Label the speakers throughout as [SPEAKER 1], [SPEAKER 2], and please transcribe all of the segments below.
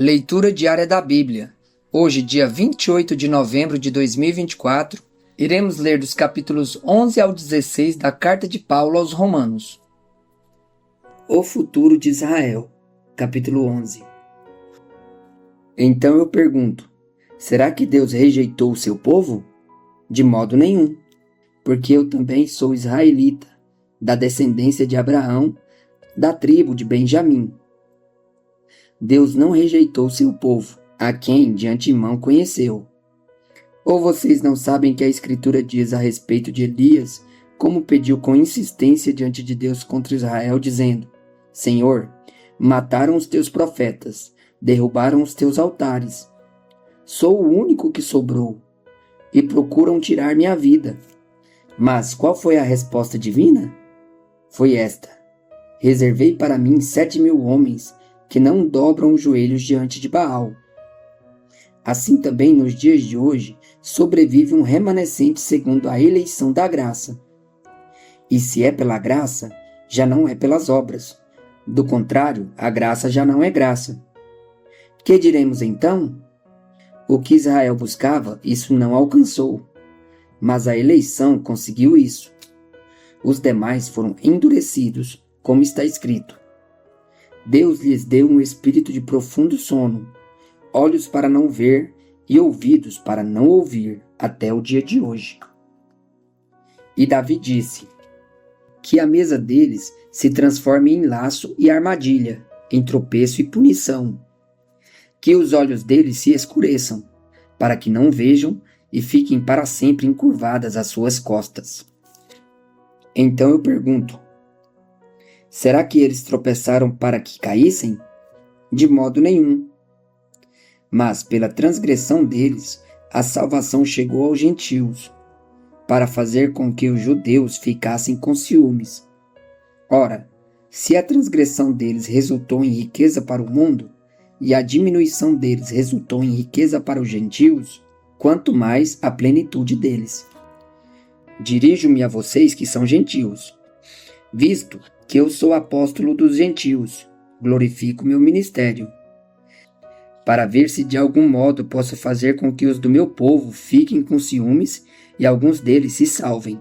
[SPEAKER 1] Leitura diária da Bíblia. Hoje, dia 28 de novembro de 2024, iremos ler dos capítulos 11 ao 16 da Carta de Paulo aos Romanos. O futuro de Israel, capítulo 11. Então eu pergunto, será que Deus rejeitou o seu povo? De modo nenhum, porque eu também sou israelita, da descendência de Abraão, da tribo de Benjamim. Deus não rejeitou seu povo, a quem de antemão conheceu. Ou vocês não sabem que a Escritura diz a respeito de Elias, como pediu com insistência diante de Deus contra Israel, dizendo: Senhor, mataram os teus profetas, derrubaram os teus altares. Sou o único que sobrou, e procuram tirar minha vida. Mas qual foi a resposta divina? Foi esta: reservei para mim 7.000 homens que não dobram os joelhos diante de Baal. Assim também nos dias de hoje sobrevive um remanescente segundo a eleição da graça. E se é pela graça, já não é pelas obras. Do contrário, a graça já não é graça. Que diremos então? O que Israel buscava, isso não alcançou. Mas a eleição conseguiu isso. Os demais foram endurecidos, como está escrito. Deus lhes deu um espírito de profundo sono, olhos para não ver e ouvidos para não ouvir, até o dia de hoje. E Davi disse: que a mesa deles se transforme em laço e armadilha, em tropeço e punição. Que os olhos deles se escureçam, para que não vejam e fiquem para sempre encurvadas as suas costas. Então eu pergunto, será que eles tropeçaram para que caíssem? De modo nenhum. Mas pela transgressão deles, a salvação chegou aos gentios, para fazer com que os judeus ficassem com ciúmes. Ora, se a transgressão deles resultou em riqueza para o mundo, e a diminuição deles resultou em riqueza para os gentios, quanto mais a plenitude deles. Dirijo-me a vocês que são gentios, visto que eu sou apóstolo dos gentios, glorifico meu ministério, para ver se de algum modo posso fazer com que os do meu povo fiquem com ciúmes e alguns deles se salvem.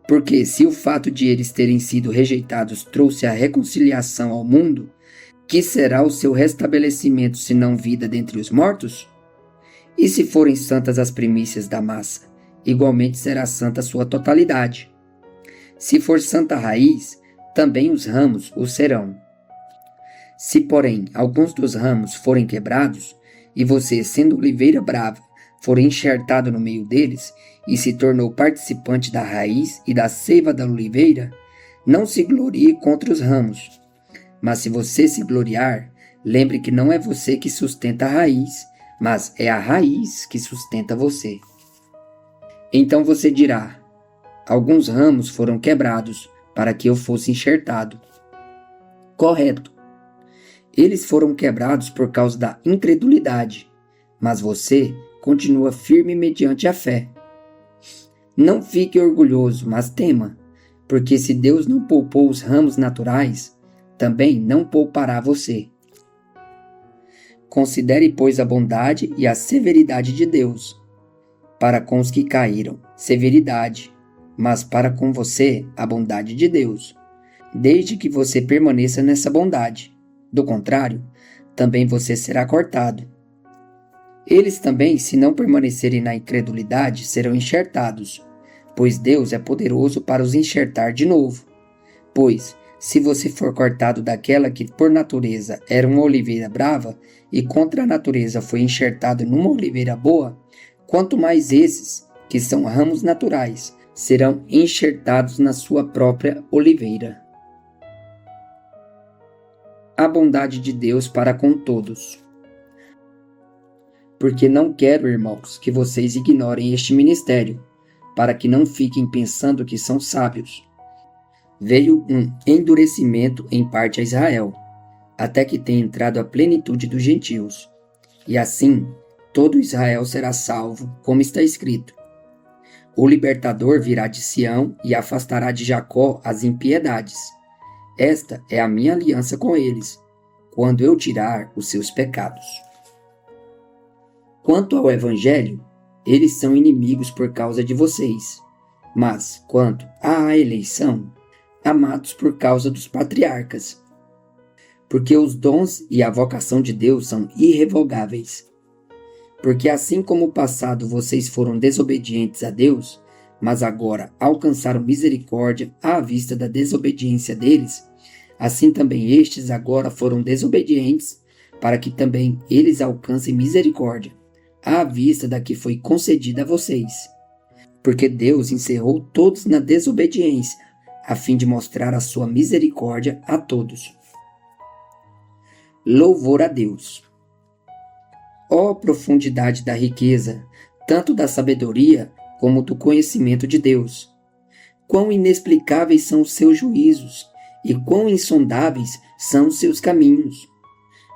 [SPEAKER 1] Porque se o fato de eles terem sido rejeitados trouxe a reconciliação ao mundo, que será o seu restabelecimento senão vida dentre os mortos? E se forem santas as primícias da massa, igualmente será santa a sua totalidade. Se for santa a raiz, também os ramos o serão. Se, porém, alguns dos ramos forem quebrados, e você, sendo oliveira brava, for enxertado no meio deles, e se tornou participante da raiz e da seiva da oliveira, não se glorie contra os ramos. Mas se você se gloriar, lembre que não é você que sustenta a raiz, mas é a raiz que sustenta você. Então você dirá: alguns ramos foram quebrados para que eu fosse enxertado. Correto. Eles foram quebrados por causa da incredulidade, mas você continua firme mediante a fé. Não fique orgulhoso, mas tema, porque se Deus não poupou os ramos naturais, também não poupará você. Considere, pois, a bondade e a severidade de Deus. Para com os que caíram, severidade, mas para com você, a bondade de Deus, desde que você permaneça nessa bondade. Do contrário, também você será cortado. Eles também, se não permanecerem na incredulidade, serão enxertados, pois Deus é poderoso para os enxertar de novo. Pois, se você for cortado daquela que por natureza era uma oliveira brava e contra a natureza foi enxertado numa oliveira boa, quanto mais esses, que são ramos naturais, serão enxertados na sua própria oliveira. A bondade de Deus para com todos. Porque não quero, irmãos, que vocês ignorem este ministério, para que não fiquem pensando que são sábios. Veio um endurecimento em parte a Israel, até que tenha entrado a plenitude dos gentios. E assim, todo Israel será salvo, como está escrito. O libertador virá de Sião e afastará de Jacó as impiedades. Esta é a minha aliança com eles, quando eu tirar os seus pecados. Quanto ao Evangelho, eles são inimigos por causa de vocês, mas quanto à eleição, amados por causa dos patriarcas. Porque os dons e a vocação de Deus são irrevogáveis. Porque assim como no passado vocês foram desobedientes a Deus, mas agora alcançaram misericórdia à vista da desobediência deles, assim também estes agora foram desobedientes, para que também eles alcancem misericórdia, à vista da que foi concedida a vocês. Porque Deus encerrou todos na desobediência, a fim de mostrar a sua misericórdia a todos. Louvor a Deus. Ó profundidade da riqueza, tanto da sabedoria como do conhecimento de Deus! Quão inexplicáveis são os seus juízos, e quão insondáveis são os seus caminhos!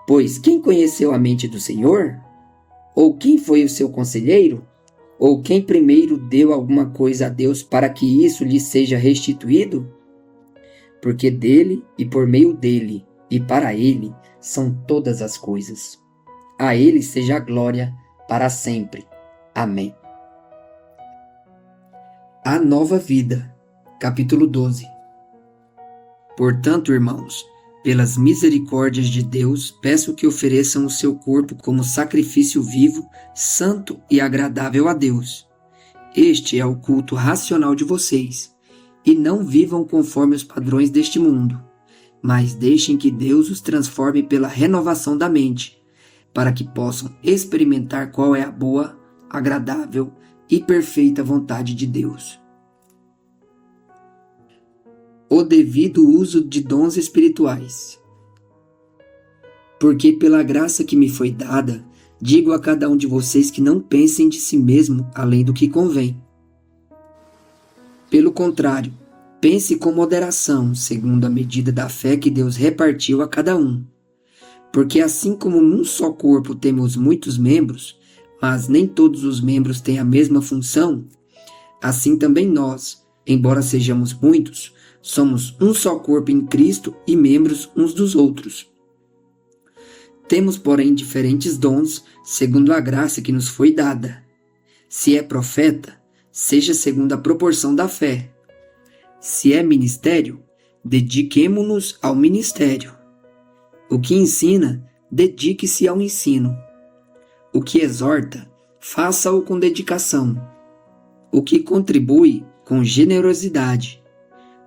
[SPEAKER 1] Pois quem conheceu a mente do Senhor? Ou quem foi o seu conselheiro? Ou quem primeiro deu alguma coisa a Deus para que isso lhe seja restituído? Porque dele, e por meio dele, e para ele, são todas as coisas. A ele seja a glória para sempre. Amém. A nova vida. Capítulo 12. Portanto, irmãos, pelas misericórdias de Deus, peço que ofereçam o seu corpo como sacrifício vivo, santo e agradável a Deus. Este é o culto racional de vocês, e não vivam conforme os padrões deste mundo, mas deixem que Deus os transforme pela renovação da mente, para que possam experimentar qual é a boa, agradável e perfeita vontade de Deus. O devido uso de dons espirituais. Porque pela graça que me foi dada, digo a cada um de vocês que não pensem de si mesmo além do que convém. Pelo contrário, pense com moderação, segundo a medida da fé que Deus repartiu a cada um. Porque assim como num só corpo temos muitos membros, mas nem todos os membros têm a mesma função, assim também nós, embora sejamos muitos, somos um só corpo em Cristo e membros uns dos outros. Temos, porém, diferentes dons, segundo a graça que nos foi dada. Se é profeta, seja segundo a proporção da fé. Se é ministério, dediquemo-nos ao ministério. O que ensina, dedique-se ao ensino. O que exorta, faça-o com dedicação. O que contribui, com generosidade.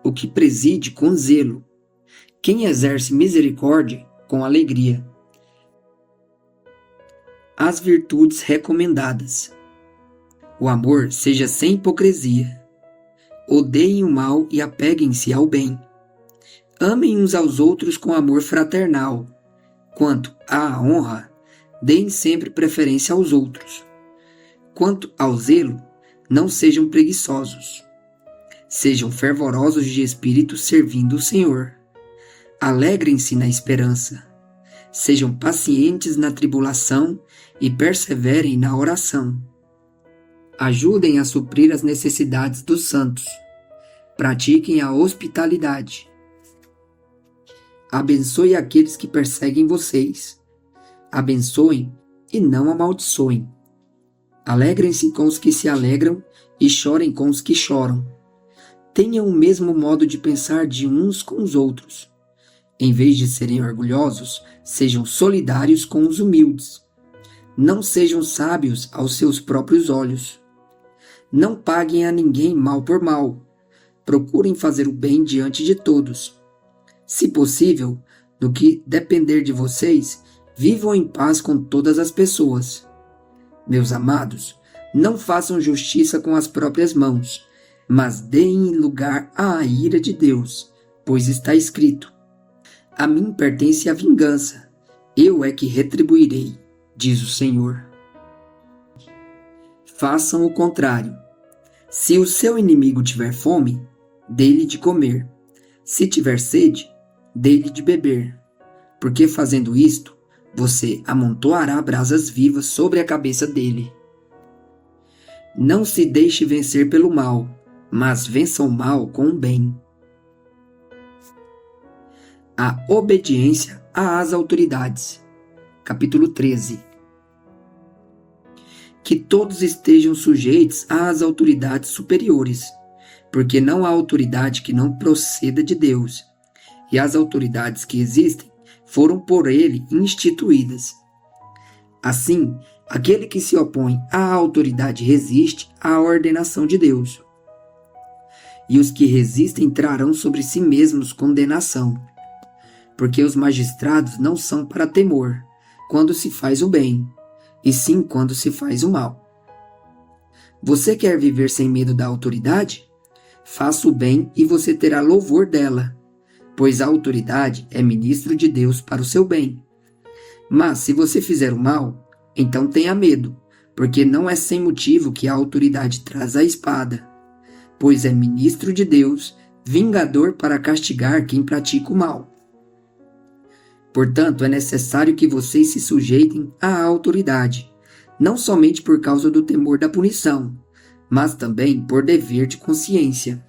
[SPEAKER 1] O que preside, com zelo. Quem exerce misericórdia, com alegria. As virtudes recomendadas. O amor seja sem hipocrisia. Odeiem o mal e apeguem-se ao bem. Amem uns aos outros com amor fraternal. Quanto à honra, deem sempre preferência aos outros. Quanto ao zelo, não sejam preguiçosos. Sejam fervorosos de espírito servindo o Senhor. Alegrem-se na esperança. Sejam pacientes na tribulação e perseverem na oração. Ajudem a suprir as necessidades dos santos. Pratiquem a hospitalidade. Abençoe aqueles que perseguem vocês. Abençoem e não amaldiçoem. Alegrem-se com os que se alegram e chorem com os que choram. Tenham o mesmo modo de pensar de uns com os outros. Em vez de serem orgulhosos, sejam solidários com os humildes. Não sejam sábios aos seus próprios olhos. Não paguem a ninguém mal por mal. Procurem fazer o bem diante de todos. Se possível, no que depender de vocês, vivam em paz com todas as pessoas. Meus amados, não façam justiça com as próprias mãos, mas deem lugar à ira de Deus, pois está escrito: a mim pertence a vingança, eu é que retribuirei, diz o Senhor. Façam o contrário. Se o seu inimigo tiver fome, dê-lhe de comer. Se tiver sede, dê-lhe de beber. Porque fazendo isto, você amontoará brasas vivas sobre a cabeça dele. Não se deixe vencer pelo mal, mas vença o mal com o bem. A obediência às autoridades. Capítulo 13. Que todos estejam sujeitos às autoridades superiores, porque não há autoridade que não proceda de Deus, e as autoridades que existem foram por ele instituídas. Assim, aquele que se opõe à autoridade resiste à ordenação de Deus. E os que resistem trarão sobre si mesmos condenação, porque os magistrados não são para temor, quando se faz o bem, e sim quando se faz o mal. Você quer viver sem medo da autoridade? Faça o bem e você terá louvor dela, pois a autoridade é ministro de Deus para o seu bem. Mas se você fizer o mal, então tenha medo, porque não é sem motivo que a autoridade traz a espada, pois é ministro de Deus, vingador para castigar quem pratica o mal. Portanto, é necessário que vocês se sujeitem à autoridade, não somente por causa do temor da punição, mas também por dever de consciência.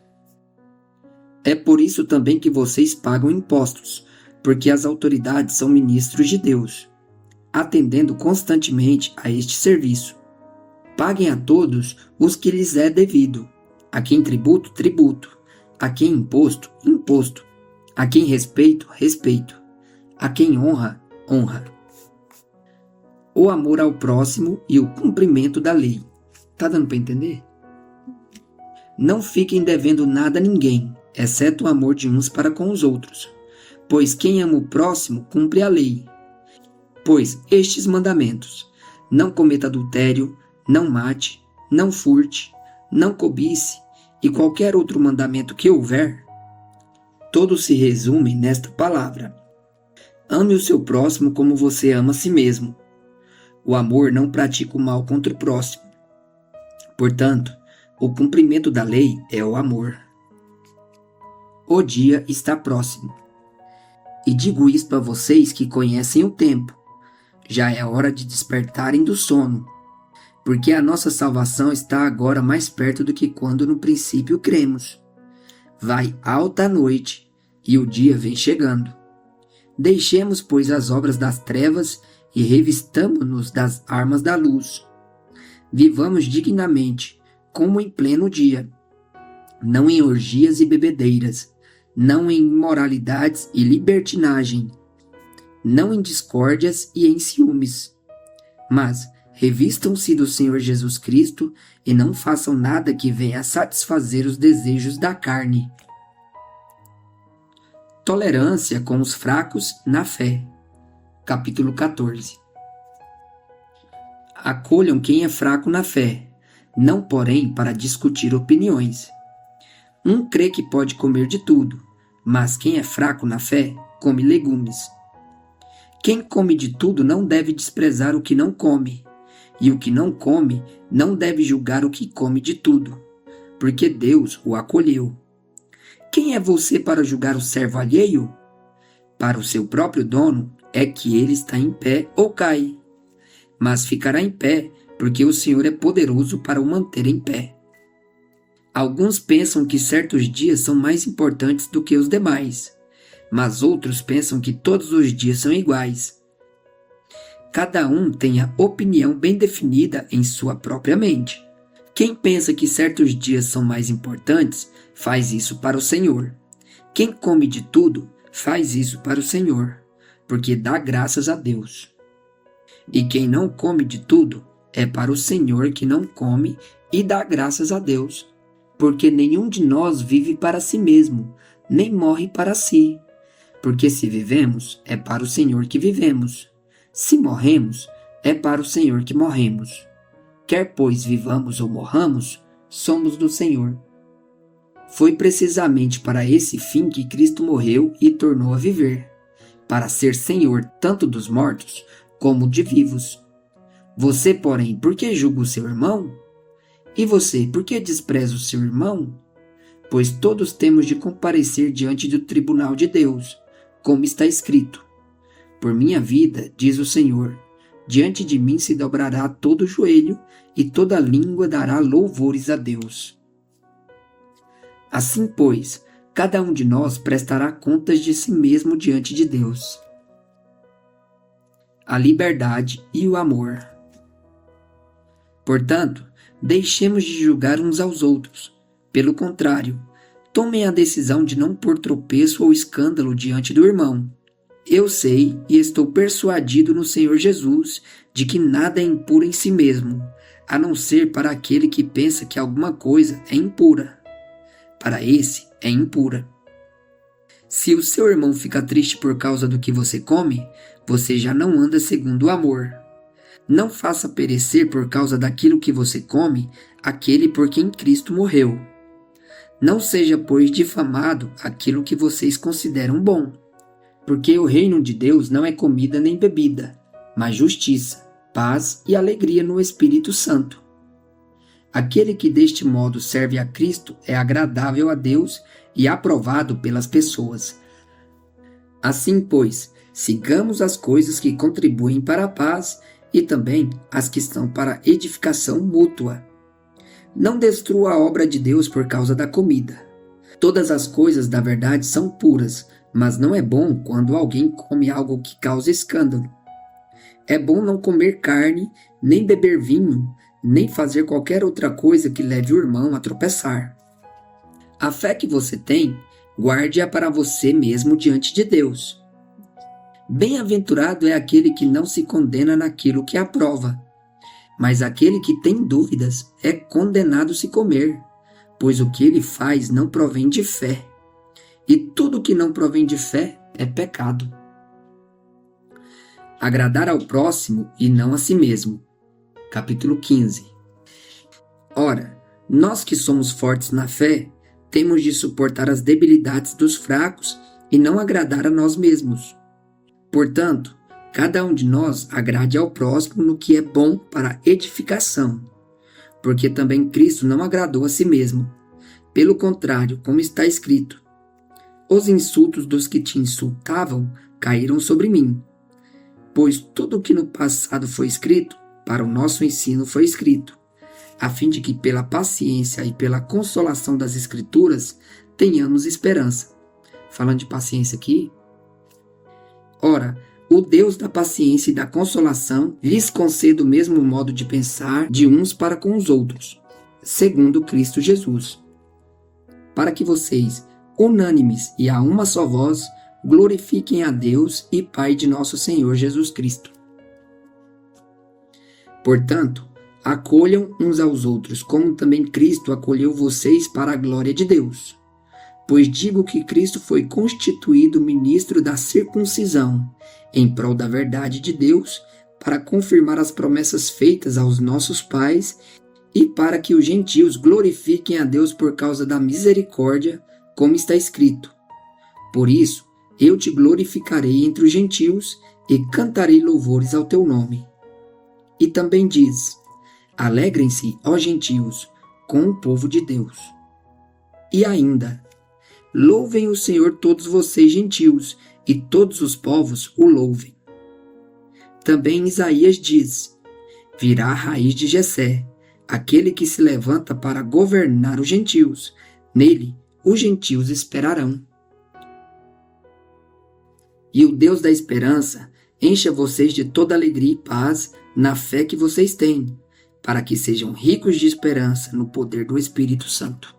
[SPEAKER 1] É por isso também que vocês pagam impostos, porque as autoridades são ministros de Deus, atendendo constantemente a este serviço. Paguem a todos os que lhes é devido, a quem tributo, tributo, a quem imposto, imposto, a quem respeito, respeito, a quem honra, honra. O amor ao próximo e o cumprimento da lei. Tá dando para entender? Não fiquem devendo nada a ninguém, exceto o amor de uns para com os outros, pois quem ama o próximo cumpre a lei. Pois estes mandamentos: não cometa adultério, não mate, não furte, não cobice, e qualquer outro mandamento que houver, todos se resumem nesta palavra: ame o seu próximo como você ama a si mesmo. O amor não pratica o mal contra o próximo. Portanto, o cumprimento da lei é o amor. O dia está próximo. E digo isto a vocês que conhecem o tempo. Já é hora de despertarem do sono, porque a nossa salvação está agora mais perto do que quando no princípio cremos. Vai alta a noite, e o dia vem chegando. Deixemos, pois, as obras das trevas e revistamo-nos das armas da luz. Vivamos dignamente, como em pleno dia, não em orgias e bebedeiras, não em imoralidades e libertinagem, não em discórdias e em ciúmes, mas revistam-se do Senhor Jesus Cristo e não façam nada que venha a satisfazer os desejos da carne. Tolerância com os fracos na fé. Capítulo 14. Acolham quem é fraco na fé, não porém para discutir opiniões. Um crê que pode comer de tudo, mas quem é fraco na fé, come legumes. Quem come de tudo não deve desprezar o que não come, e o que não come não deve julgar o que come de tudo, porque Deus o acolheu. Quem é você para julgar o servo alheio? Para o seu próprio dono é que ele está em pé ou cai, mas ficará em pé, porque o Senhor é poderoso para o manter em pé. Alguns pensam que certos dias são mais importantes do que os demais, mas outros pensam que todos os dias são iguais. Cada um tem a opinião bem definida em sua própria mente. Quem pensa que certos dias são mais importantes, faz isso para o Senhor. Quem come de tudo, faz isso para o Senhor, porque dá graças a Deus. E quem não come de tudo, é para o Senhor que não come e dá graças a Deus, porque nenhum de nós vive para si mesmo, nem morre para si. Porque se vivemos, é para o Senhor que vivemos. Se morremos, é para o Senhor que morremos. Quer pois vivamos ou morramos, somos do Senhor. Foi precisamente para esse fim que Cristo morreu e tornou a viver, para ser Senhor tanto dos mortos como de vivos. Você, porém, por que julga o seu irmão? E você, por que despreza o seu irmão? Pois todos temos de comparecer diante do tribunal de Deus, como está escrito: por minha vida, diz o Senhor, diante de mim se dobrará todo joelho e toda língua dará louvores a Deus. Assim, pois, cada um de nós prestará contas de si mesmo diante de Deus. a liberdade e o amor. Portanto, deixemos de julgar uns aos outros. Pelo contrário, tomem a decisão de não pôr tropeço ou escândalo diante do irmão. Eu sei e estou persuadido no Senhor Jesus de que nada é impuro em si mesmo, a não ser para aquele que pensa que alguma coisa é impura. Para esse é impura. Se o seu irmão fica triste por causa do que você come, você já não anda segundo o amor. Não faça perecer por causa daquilo que você come aquele por quem Cristo morreu. Não seja, pois, difamado aquilo que vocês consideram bom, porque o reino de Deus não é comida nem bebida, mas justiça, paz e alegria no Espírito Santo. Aquele que deste modo serve a Cristo é agradável a Deus e aprovado pelas pessoas. Assim, pois, sigamos as coisas que contribuem para a paz e também as que estão para edificação mútua. Não destrua a obra de Deus por causa da comida. Todas as coisas da verdade são puras, mas não é bom quando alguém come algo que causa escândalo. É bom não comer carne, nem beber vinho, nem fazer qualquer outra coisa que leve o irmão a tropeçar. A fé que você tem, guarde-a para você mesmo diante de Deus. Bem-aventurado é aquele que não se condena naquilo que aprova, mas aquele que tem dúvidas é condenado se comer, pois o que ele faz não provém de fé, e tudo que não provém de fé é pecado. Agradar ao próximo e não a si mesmo. Capítulo 15. Ora, nós que somos fortes na fé, temos de suportar as debilidades dos fracos e não agradar a nós mesmos. Portanto, cada um de nós agrade ao próximo no que é bom para edificação, porque também Cristo não agradou a si mesmo. Pelo contrário, como está escrito, os insultos dos que te insultavam caíram sobre mim. Pois tudo o que no passado foi escrito, para o nosso ensino foi escrito, a fim de que pela paciência e pela consolação das Escrituras tenhamos esperança. Falando de paciência aqui. Ora, o Deus da paciência e da consolação lhes conceda o mesmo modo de pensar de uns para com os outros, segundo Cristo Jesus, para que vocês, unânimes e a uma só voz, glorifiquem a Deus e Pai de nosso Senhor Jesus Cristo. Portanto, acolham uns aos outros, como também Cristo acolheu vocês para a glória de Deus. Pois digo que Cristo foi constituído ministro da circuncisão, em prol da verdade de Deus, para confirmar as promessas feitas aos nossos pais e para que os gentios glorifiquem a Deus por causa da misericórdia, como está escrito. Por isso, eu te glorificarei entre os gentios e cantarei louvores ao teu nome. E também diz, alegrem-se, ó gentios, com o povo de Deus. E ainda, louvem o Senhor todos vocês gentios, e todos os povos o louvem. Também Isaías diz, virá a raiz de Jessé, aquele que se levanta para governar os gentios. Nele, os gentios esperarão. E o Deus da esperança encha vocês de toda alegria e paz na fé que vocês têm, para que sejam ricos de esperança no poder do Espírito Santo.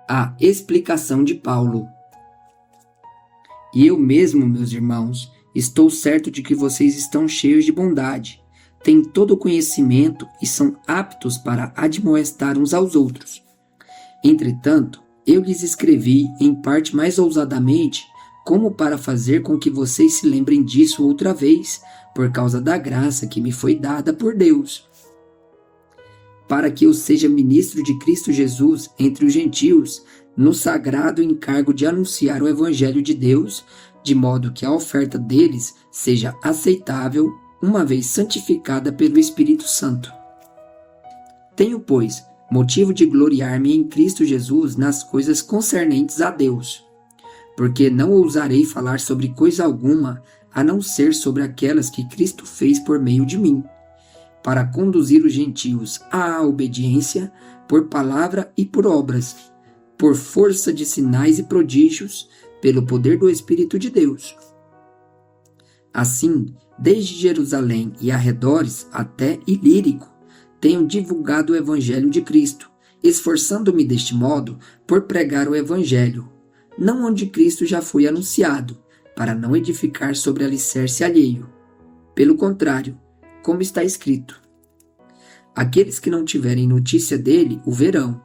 [SPEAKER 1] A explicação de Paulo. E eu mesmo, meus irmãos, estou certo de que vocês estão cheios de bondade, têm todo o conhecimento e são aptos para admoestar uns aos outros. Entretanto, eu lhes escrevi, em parte mais ousadamente, como para fazer com que vocês se lembrem disso outra vez, por causa da graça que me foi dada por Deus, para que eu seja ministro de Cristo Jesus entre os gentios, no sagrado encargo de anunciar o Evangelho de Deus, de modo que a oferta deles seja aceitável, uma vez santificada pelo Espírito Santo. Tenho, pois, motivo de gloriar-me em Cristo Jesus nas coisas concernentes a Deus, porque não ousarei falar sobre coisa alguma, a não ser sobre aquelas que Cristo fez por meio de mim, para conduzir os gentios à obediência por palavra e por obras, por força de sinais e prodígios, pelo poder do Espírito de Deus, Assim, desde Jerusalém e arredores até Ilírico, tenho divulgado o Evangelho de Cristo, esforçando-me deste modo por pregar o Evangelho, não onde Cristo já foi anunciado, para não edificar sobre alicerce alheio. Pelo contrário, como está escrito: aqueles que não tiverem notícia dele o verão,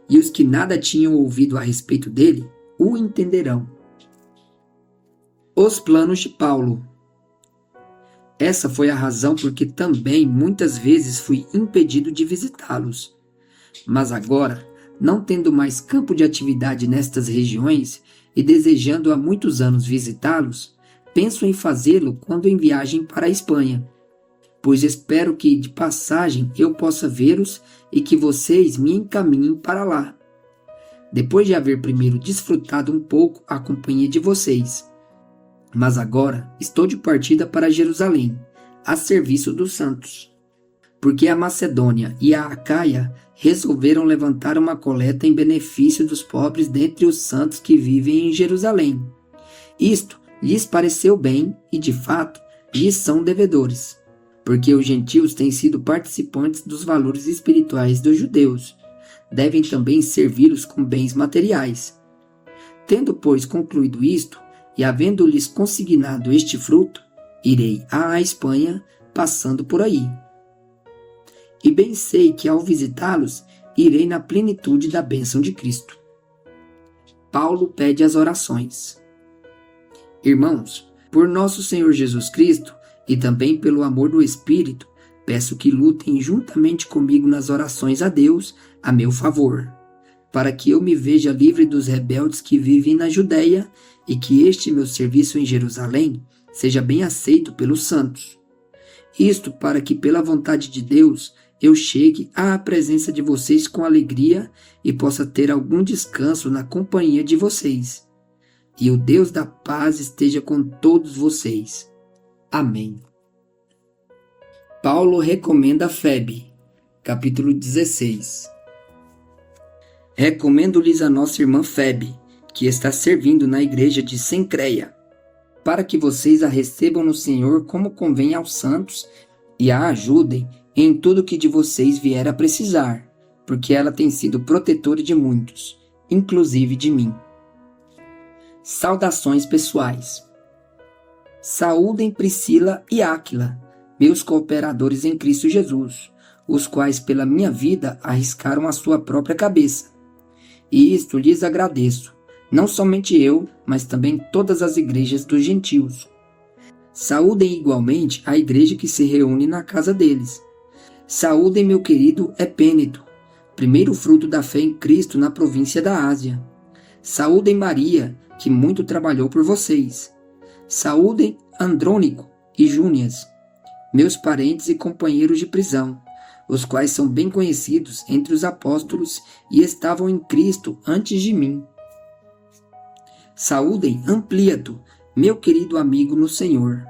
[SPEAKER 1] e os que nada tinham ouvido a respeito dele o entenderão. Os planos de Paulo. Essa foi a razão por que também muitas vezes fui impedido de visitá-los. Mas agora, não tendo mais campo de atividade nestas regiões e desejando há muitos anos visitá-los, penso em fazê-lo quando em viagem para a Espanha, pois espero que de passagem eu possa vê-los e que vocês me encaminhem para lá, depois de haver primeiro desfrutado um pouco a companhia de vocês. Mas agora estou de partida para Jerusalém, a serviço dos santos, porque a Macedônia e a Acaia resolveram levantar uma coleta em benefício dos pobres dentre os santos que vivem em Jerusalém. Isto lhes pareceu bem e, de fato, lhes são devedores, porque os gentios têm sido participantes dos valores espirituais dos judeus. Devem também servi-los com bens materiais. Tendo, pois, concluído isto, e havendo-lhes consignado este fruto, irei à Espanha, passando por aí. E bem sei que, ao visitá-los, irei na plenitude da bênção de Cristo. Paulo pede as orações. Irmãos, por nosso Senhor Jesus Cristo, e também pelo amor do Espírito, peço que lutem juntamente comigo nas orações a Deus a meu favor, para que eu me veja livre dos rebeldes que vivem na Judéia e que este meu serviço em Jerusalém seja bem aceito pelos santos. Isto para que, pela vontade de Deus, eu chegue à presença de vocês com alegria e possa ter algum descanso na companhia de vocês. E o Deus da paz esteja com todos vocês. Amém. Paulo recomenda Febe, capítulo 16. Recomendo-lhes a nossa irmã Febe, que está servindo na igreja de Cencreia, para que vocês a recebam no Senhor como convém aos santos e a ajudem em tudo que de vocês vier a precisar, porque ela tem sido protetora de muitos, inclusive de mim. Saudações pessoais. Saúdem Priscila e Áquila, meus cooperadores em Cristo Jesus, os quais pela minha vida arriscaram a sua própria cabeça. E isto lhes agradeço, não somente eu, mas também todas as igrejas dos gentios. Saúdem igualmente a igreja que se reúne na casa deles. Saúdem meu querido Epêneto, primeiro fruto da fé em Cristo na província da Ásia. Saúdem Maria, que muito trabalhou por vocês. Saúdem Andrônico e Júnias, meus parentes e companheiros de prisão, os quais são bem conhecidos entre os apóstolos e estavam em Cristo antes de mim. Saúdem Ampliato, meu querido amigo no Senhor.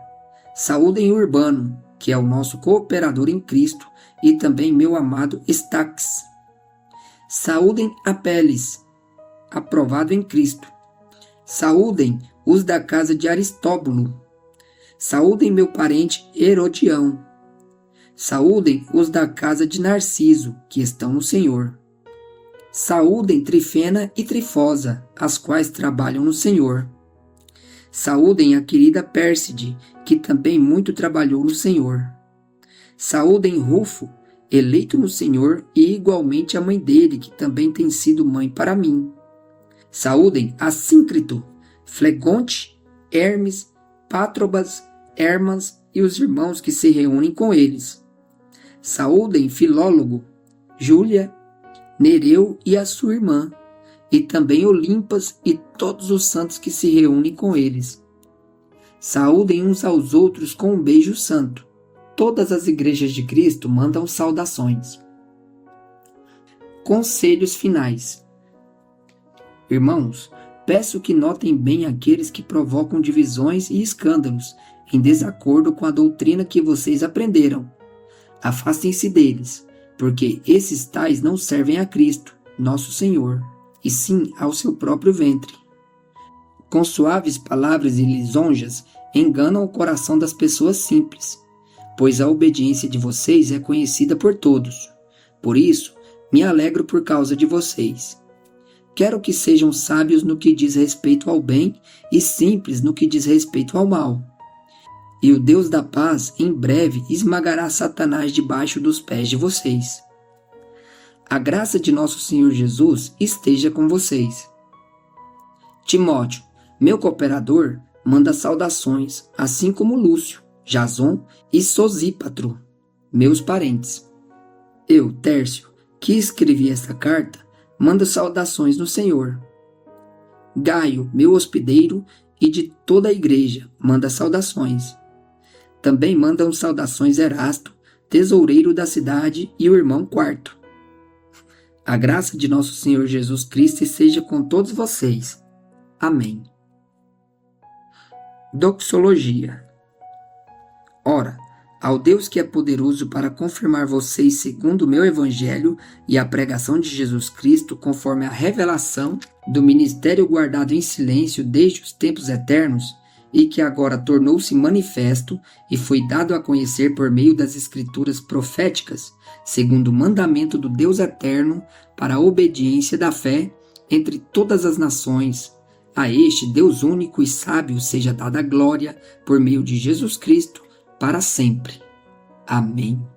[SPEAKER 1] Saúdem Urbano, que é o nosso cooperador em Cristo, e também meu amado Estaques. Saúdem Apeles, aprovado em Cristo. Saúdem os da casa de Aristóbulo. Saúdem meu parente Herodião. Saúdem os da casa de Narciso, que estão no Senhor. Saúdem Trifena e Trifosa, as quais trabalham no Senhor. Saúdem a querida Pérside, que também muito trabalhou no Senhor. Saúdem Rufo, eleito no Senhor, e igualmente a mãe dele, que também tem sido mãe para mim. Saúdem Assíncrito, Flegonte, Hermes, Pátrobas, Hermas e os irmãos que se reúnem com eles. Saúdem Filólogo, Júlia, Nereu e a sua irmã, e também Olimpas e todos os santos que se reúnem com eles. Saúdem uns aos outros com um beijo santo. Todas as igrejas de Cristo mandam saudações. Conselhos finais. Irmãos, peço que notem bem aqueles que provocam divisões e escândalos, em desacordo com a doutrina que vocês aprenderam. Afastem-se deles, porque esses tais não servem a Cristo, nosso Senhor, e sim ao seu próprio ventre. Com suaves palavras e lisonjas, enganam o coração das pessoas simples, pois a obediência de vocês é conhecida por todos. Por isso, me alegro por causa de vocês. Quero que sejam sábios no que diz respeito ao bem e simples no que diz respeito ao mal. E o Deus da paz em breve esmagará Satanás debaixo dos pés de vocês. A graça de nosso Senhor Jesus esteja com vocês. Timóteo, meu cooperador, manda saudações, assim como Lúcio, Jason e Sosípatro, meus parentes. Eu, Tércio, que escrevi esta carta, mando saudações no Senhor. Gaio, meu hospedeiro, e de toda a igreja, manda saudações. Também mandam saudações Erasto, tesoureiro da cidade, e o irmão Quarto. A graça de nosso Senhor Jesus Cristo seja com todos vocês. Amém. Doxologia. Ora, ao Deus que é poderoso para confirmar vocês segundo o meu evangelho e a pregação de Jesus Cristo conforme a revelação do ministério guardado em silêncio desde os tempos eternos e que agora tornou-se manifesto e foi dado a conhecer por meio das escrituras proféticas, segundo o mandamento do Deus eterno, para a obediência da fé entre todas as nações. A este Deus único e sábio seja dada a glória por meio de Jesus Cristo para sempre. Amém.